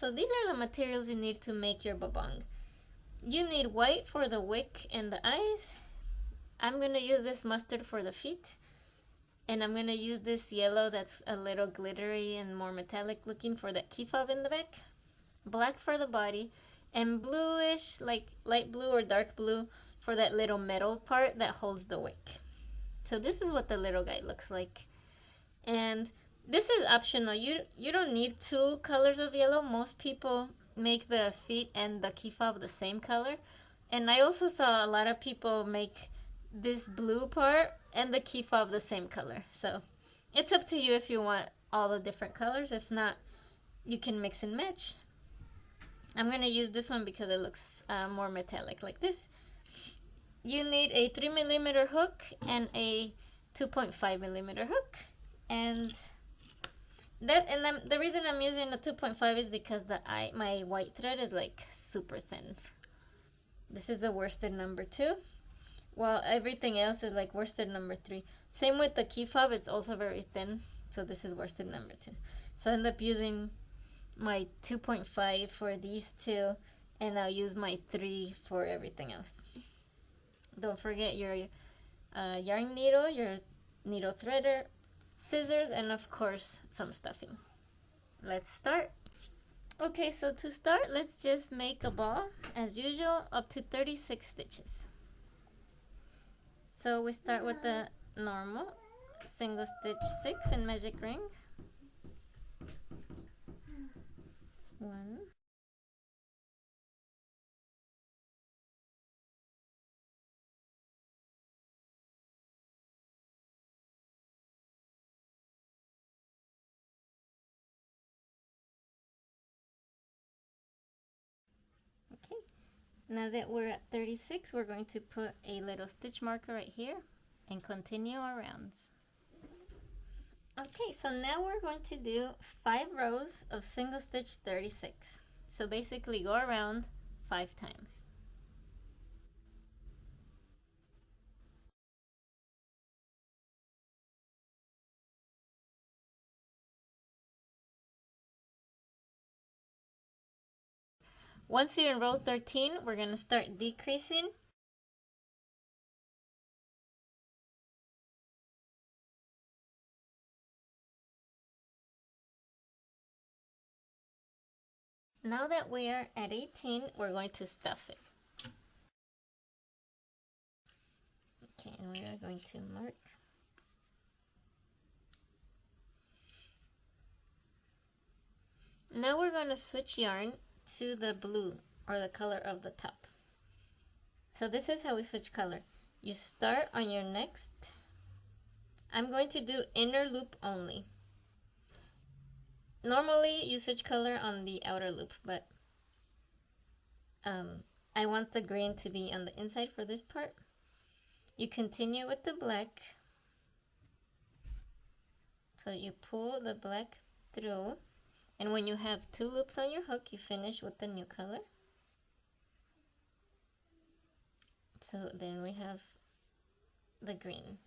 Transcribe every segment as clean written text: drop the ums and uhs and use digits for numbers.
so these are the materials you need to make your bobomb. You need white for the wick and the eyes. I'm gonna use this mustard for the feet. And I'm gonna use this yellow that's a little glittery and more metallic looking for that key fob in the back. Black for the body, and bluish, like light blue or dark blue, for that little metal part that holds the wick. So this is what the little guy looks like. And this is optional. You don't need two colors of yellow. Most people make the feet and the key fob the same color. And I also saw a lot of people make this blue part and the key fob the same color. So it's up to you if you want all the different colors. If not, you can mix and match. I'm gonna use this one because it looks more metallic like this. You need a 3mm hook and a 2.5mm hook, and the reason I'm using a 2.5 is because my white thread is like super thin. This is the worsted number 2, while everything else is like worsted number 3. Same with the key fob, it's also very thin, so this is worsted number 2. So I end up using my 2.5 for these two, and I'll use my 3 for everything else. Don't forget your yarn needle, your needle threader, scissors, and of course some stuffing. Let's start. Okay, so to start, let's just make a ball as usual, up to 36 stitches. So we start with the normal single stitch 6 in magic ring. 1, okay, now that we're at 36, we're going to put a little stitch marker right here and continue our rounds. Okay, so now we're going to do 5 rows of single stitch 36. So basically go around 5 times. Once you're in row 13, we're going to start decreasing. Now that we are at 18, we're going to stuff it. Okay, and we are going to mark. Now we're going to switch yarn to the blue, or the color of the top. So this is how we switch color. You start on your next. I'm going to do inner loop only. Normally you switch color on the outer loop, but I want the green to be on the inside for this part. You continue with the black. So you pull the black through, and when you have 2 loops on your hook, you finish with the new color. So then we have the green.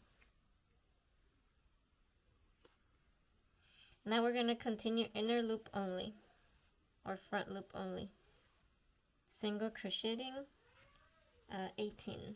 Now we're going to continue inner loop only, or front loop only. Single crocheting 18.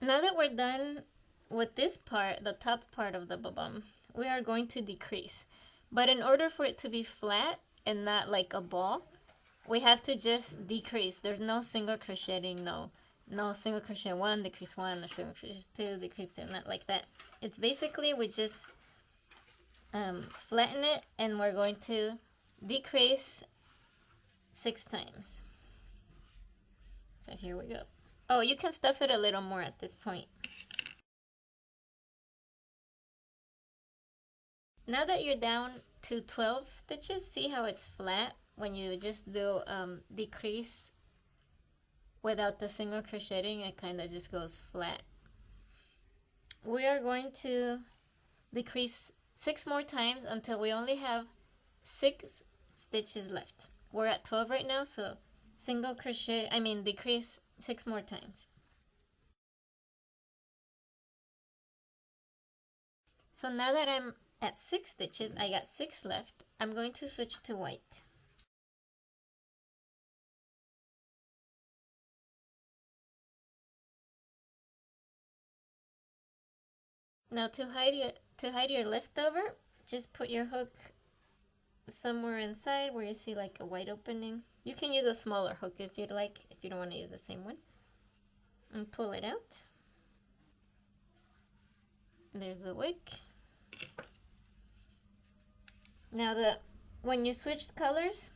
Now that we're done with this part, the top part of the bobomb, we are going to decrease. But in order for it to be flat and not like a ball, we have to just decrease. There's no single crocheting, no single crochet 1, decrease 1, or single crochet 2, decrease 2, not like that. It's basically we just flatten it, and we're going to decrease 6 times. So here we go. Oh, you can stuff it a little more at this point. Now that you're down to 12 stitches, see how it's flat when you just do decrease without the single crocheting. It kind of just goes flat. We are going to decrease 6 more times until we only have 6 stitches left. We're at 12 right now, so single crochet, decrease 6 more times. So now that I'm at 6 stitches, I got 6 left. I'm going to switch to white. Now to hide your leftover, just put your hook somewhere inside where you see like a white opening. You can use a smaller hook if you'd like, if you don't want to use the same one. And pull it out. There's the wick. Now when you switch colors,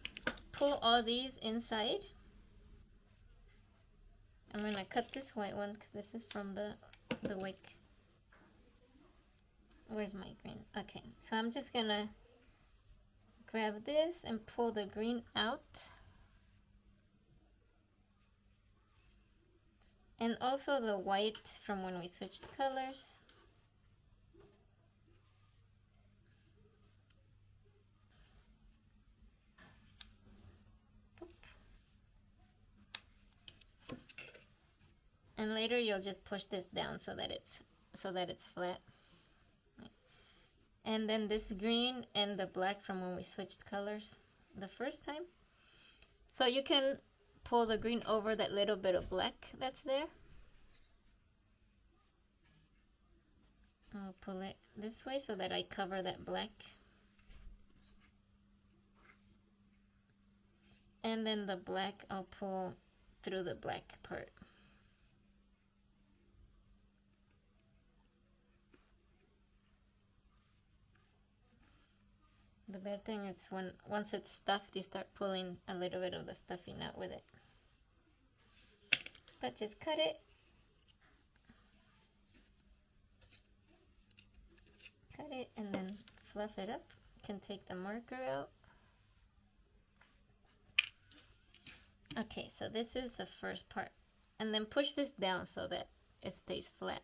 pull all these inside. I'm gonna cut this white one because this is from the wick. Where's my green? Okay, so I'm just gonna grab this and pull the green out. And also the white from when we switched colors. And later you'll just push this down so that it's flat. And then this green and the black from when we switched colors the first time. So you can pull the green over that little bit of black that's there. I'll pull it this way so that I cover that black. And then the black I'll pull through the black part. The bad thing is once it's stuffed, you start pulling a little bit of the stuffing out with it. But just cut it. Cut it and then fluff it up. You can take the marker out. Okay, so this is the first part. And then push this down so that it stays flat.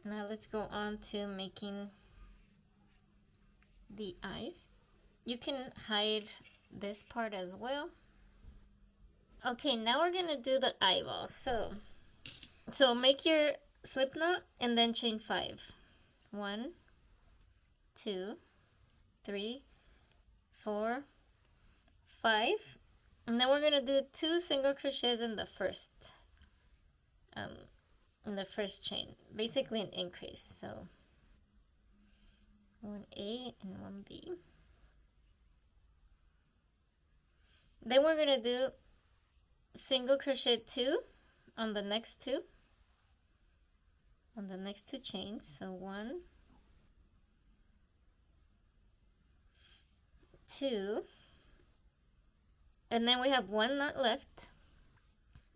Now let's go on to making the eyes. You can hide this part as well. Okay, now we're gonna do the eyeball. So make your slip knot and then chain 5. 1, 2, 3, 4, 5. And then we're gonna do 2 single crochets in the first chain, basically an increase. So 1A and 1B. Then we're gonna do single crochet 2 on the next 2 chains. So 1, 2, and then we have 1 knot left,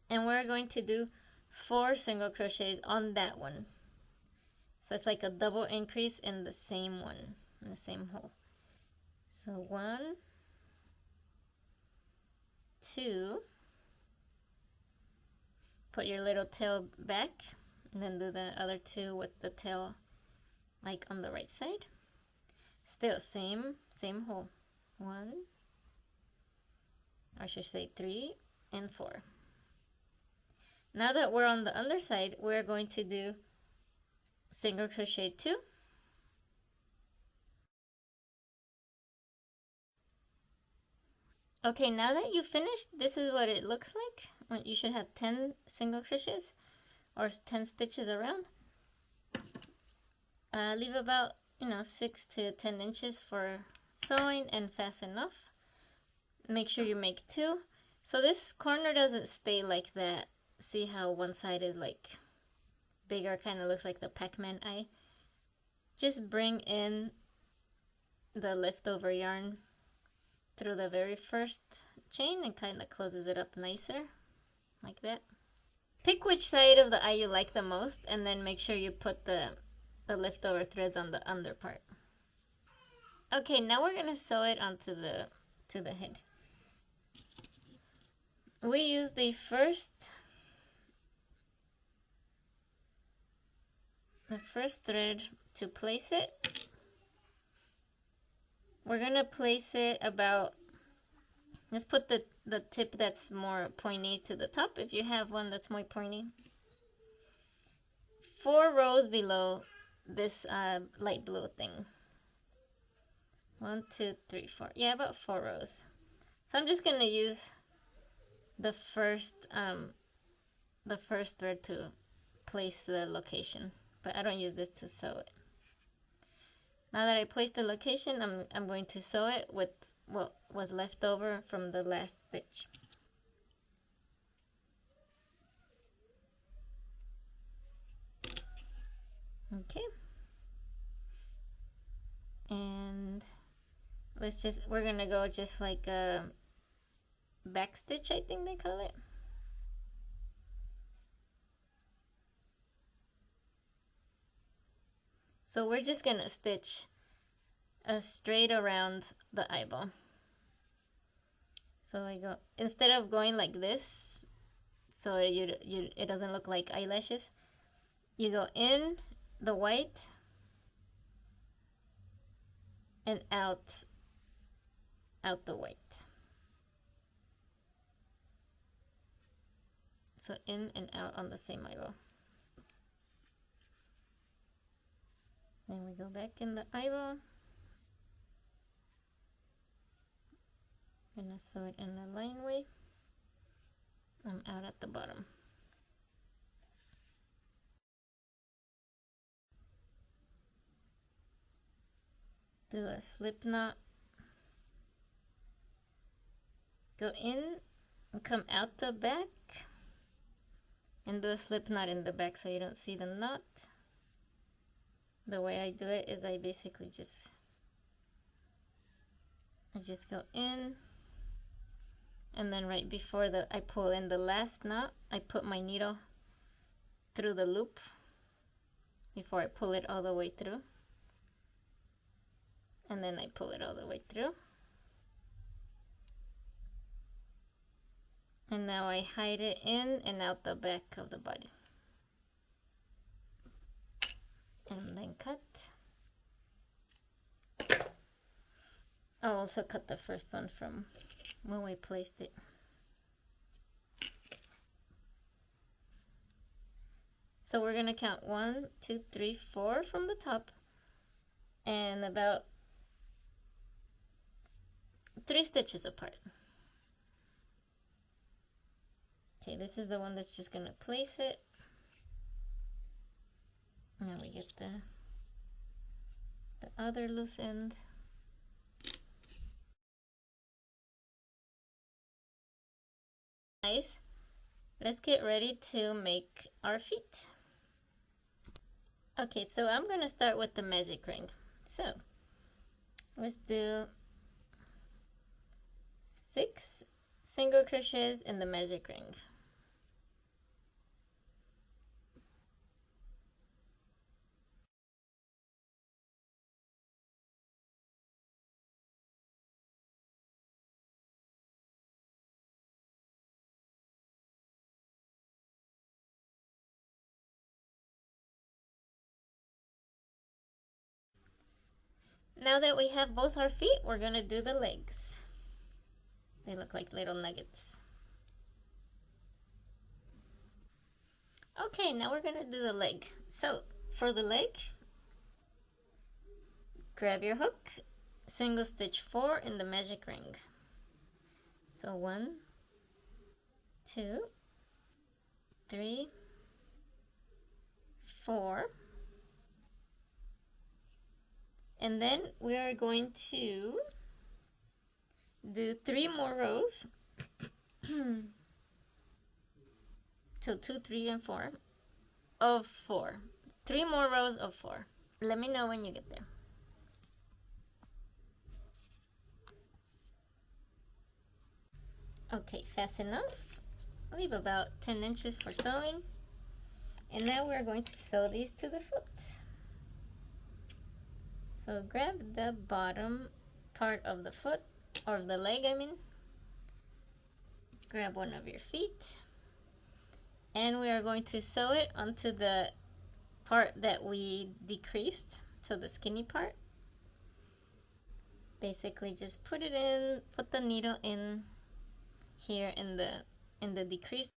and we're going to do 4 single crochets on that one. So it's like a double increase in the same one, in the same hole. So 1, 2, put your little tail back, and then do the other 2 with the tail like on the right side. Still same hole. 1, or I should say 3 and 4. Now that we're on the underside, we're going to do single crochet 2. Okay, now that you finished, this is what it looks like. You should have 10 single crochets or 10 stitches around. Leave about 6 to 10 inches for sewing and fasten off. Make sure you make 2. So this corner doesn't stay like that. See how one side is like bigger, kind of looks like the Pac-Man eye. Just bring in the leftover yarn through the very first chain and kind of closes it up nicer, like that. Pick which side of the eye you like the most, and then make sure you put the leftover threads on the under part. Okay, now we're gonna sew it onto the head. We use the first the first thread to place it. We're gonna place it about, let's put the tip that's more pointy to the top if you have one that's more pointy. 4 rows below this light blue thing. 1, 2, 3, 4. Yeah, about 4 rows. So I'm just gonna use the first thread to place the location, but I don't use this to sew it. Now that I placed the location, I'm going to sew it with what was left over from the last stitch. Okay. And we're gonna go just like a back stitch, I think they call it. So we're just gonna stitch straight around the eyeball. So I go, instead of going like this, so it doesn't look like eyelashes, you go in the white and out the white. So in and out on the same eyeball. Then we go back in the eyeball. Gonna sew it in the line way. I'm out at the bottom. Do a slip knot. Go in and come out the back. And do a slip knot in the back so you don't see the knot. The way I do it is I basically just go in, and then right before I pull in the last knot, I put my needle through the loop before I pull it all the way through, and then I pull it all the way through. And now I hide it in and out the back of the body. And then cut. I'll also cut the first one from when we placed it. So we're gonna count 1, 2, 3, 4 from the top, and about 3 stitches apart. Okay, this is the one that's just gonna place it. Now we get the other loose end. Nice. Let's get ready to make our feet. Okay, so I'm gonna start with the magic ring. So let's do 6 single crochets in the magic ring. Now that we have both our feet, we're gonna do the legs. They look like little nuggets. Okay, now we're gonna do the leg. So for the leg, grab your hook, single stitch 4 in the magic ring. So 1, 2, 3, 4. And then we are going to do 3 more rows. So 2, 3, and 4 of 4. 3 more rows of 4. Let me know when you get there. Okay, fast enough. Leave about 10 inches for sewing. And now we're going to sew these to the foot. So grab the bottom part of the foot, or the leg, I mean. Grab one of your feet. And we are going to sew it onto the part that we decreased, so the skinny part. Basically just put the needle in here in the decreased.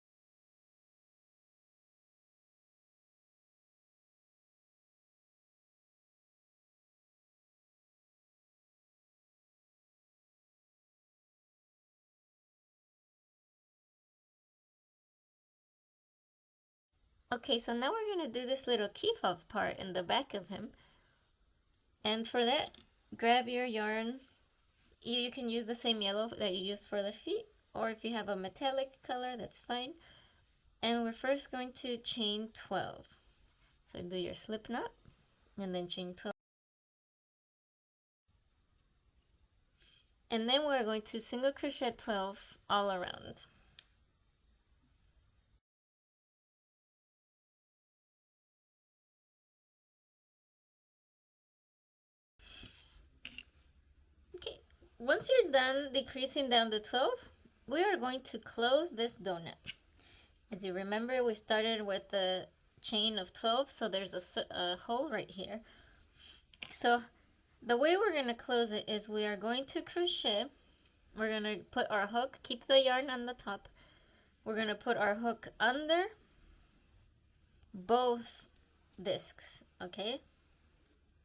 Okay, so now we're gonna do this little keep off part in the back of him. And for that, grab your yarn. You can use the same yellow that you used for the feet, or if you have a metallic color, that's fine. And we're first going to chain 12. So do your slip knot, and then chain 12. And then we're going to single crochet 12 all around. Okay, once you're done decreasing down to 12, we are going to close this donut. As you remember, we started with the chain of 12, so there's a hole right here. So the way we're going to close it is we are going to crochet. We're going to put our hook, keep the yarn on the top. We're going to put our hook under both discs, okay?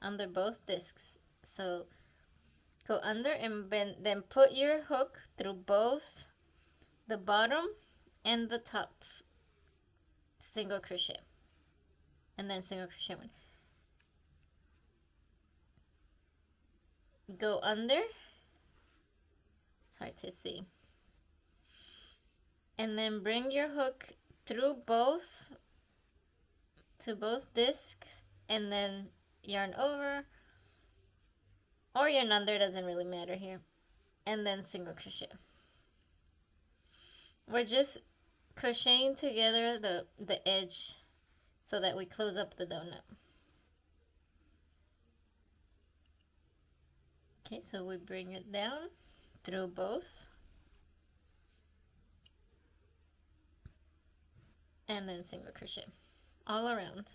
Under both discs. So go under and then put your hook through both the bottom and the top single crochet, and then single crochet one. Go under, it's hard to see, and then bring your hook through both to both discs, and then yarn over or yarn under, doesn't really matter here, and then single crochet. We're just crocheting together the edge so that we close up the donut. Okay, so we bring it down through both, and then single crochet all around.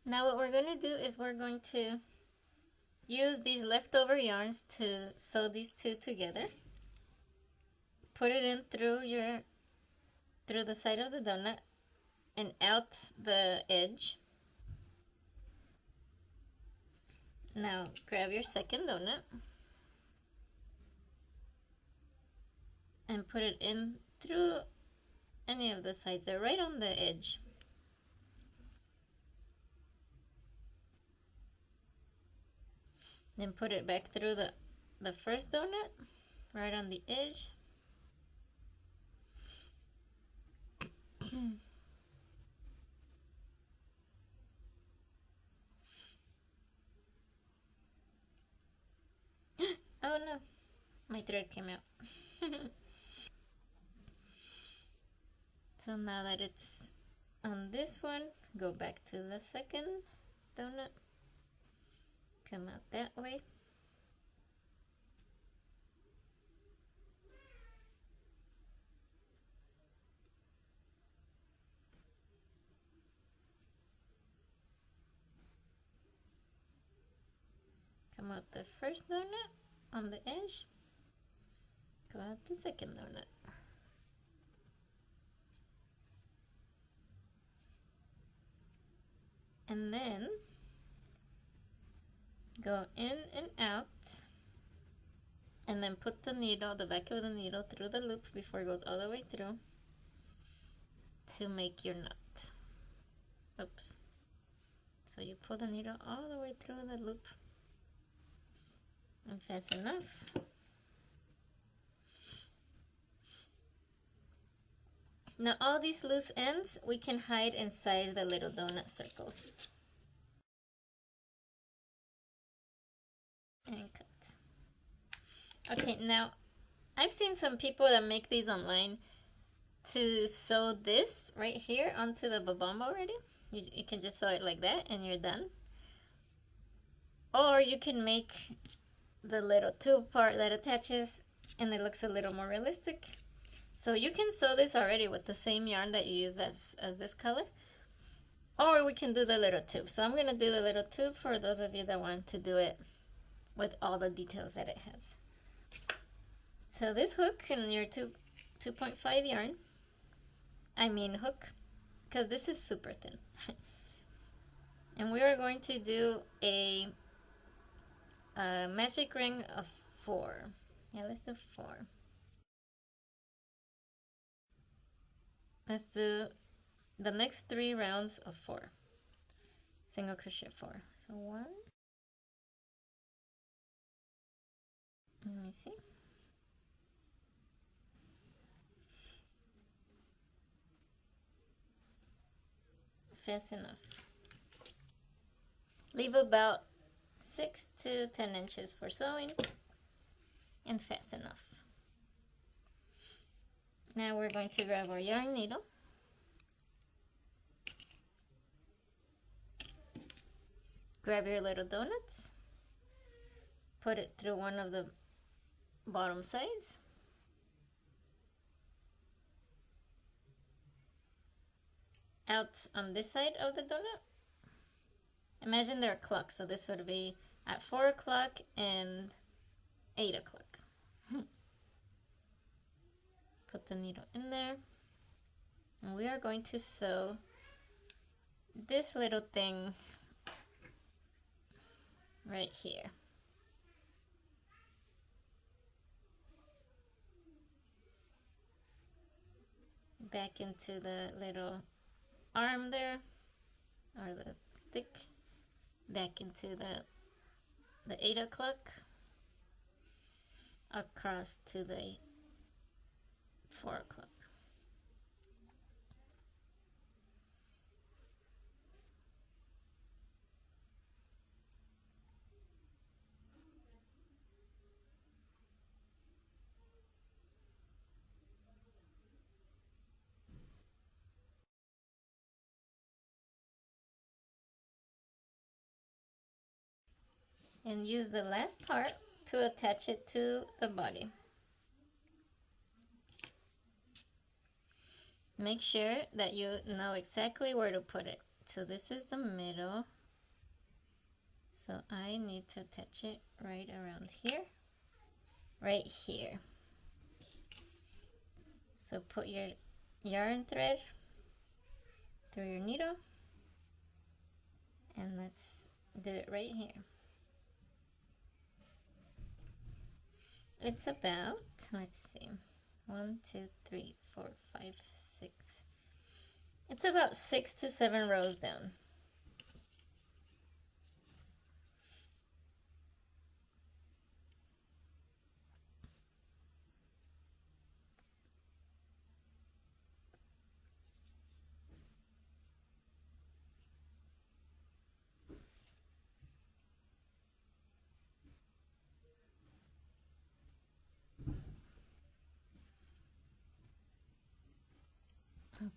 Now what we're going to do is we're going to use these leftover yarns to sew these two together. Put it in through the side of the donut and out the edge. Now grab your second donut and put it in through any of the sides. They're right on the edge. Then put it back through the first donut, right on the edge. Oh no, my thread came out. So now that it's on this one, go back to the second donut. Come out that way. Come out the first donut on the edge. Go out the second donut. And then go in and out, and then put the needle, the back of the needle, through the loop before it goes all the way through to make your knot. Oops. So you pull the needle all the way through the loop, and fast enough. Now all these loose ends we can hide inside the little donut circles. And cut. Okay, now I've seen some people that make these online to sew this right here onto the bobomb already. You can just sew it like that and you're done. Or you can make the little tube part that attaches and it looks a little more realistic. So you can sew this already with the same yarn that you used as this color. Or we can do the little tube. So I'm going to do the little tube for those of you that want to do it with all the details that it has. So this hook in your 2.5 yarn, hook, because this is super thin. And we are going to do a magic ring of 4. Yeah, let's do 4. Let's do the next 3 rounds of 4. Single crochet 4. So 1. Let me see. Fast enough. Leave about 6 to 10 inches for sewing, and fast enough. Now we're going to grab our yarn needle. Grab your little donuts. Put it through one of the bottom sides. Out on this side of the donut. Imagine there are clocks, so this would be at 4 o'clock and 8 o'clock. Put the needle in there. And we are going to sew this little thing right here. Back into the little arm there, or the stick. Back into the 8 o'clock, across to the 4 o'clock. And use the last part to attach it to the body. Make sure that you know exactly where to put it. So this is the middle. So I need to attach it right around here. Right here. So put your yarn thread through your needle. And let's do it right here. It's about, let's see, 1, 2, 3, 4, 5, 6. It's about 6 to 7 rows down.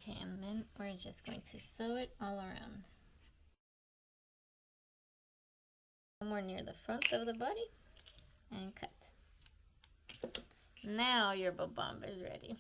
Okay, and then we're just going to sew it all around. Somewhere near the front of the body, and cut. Now your bob-omb is ready.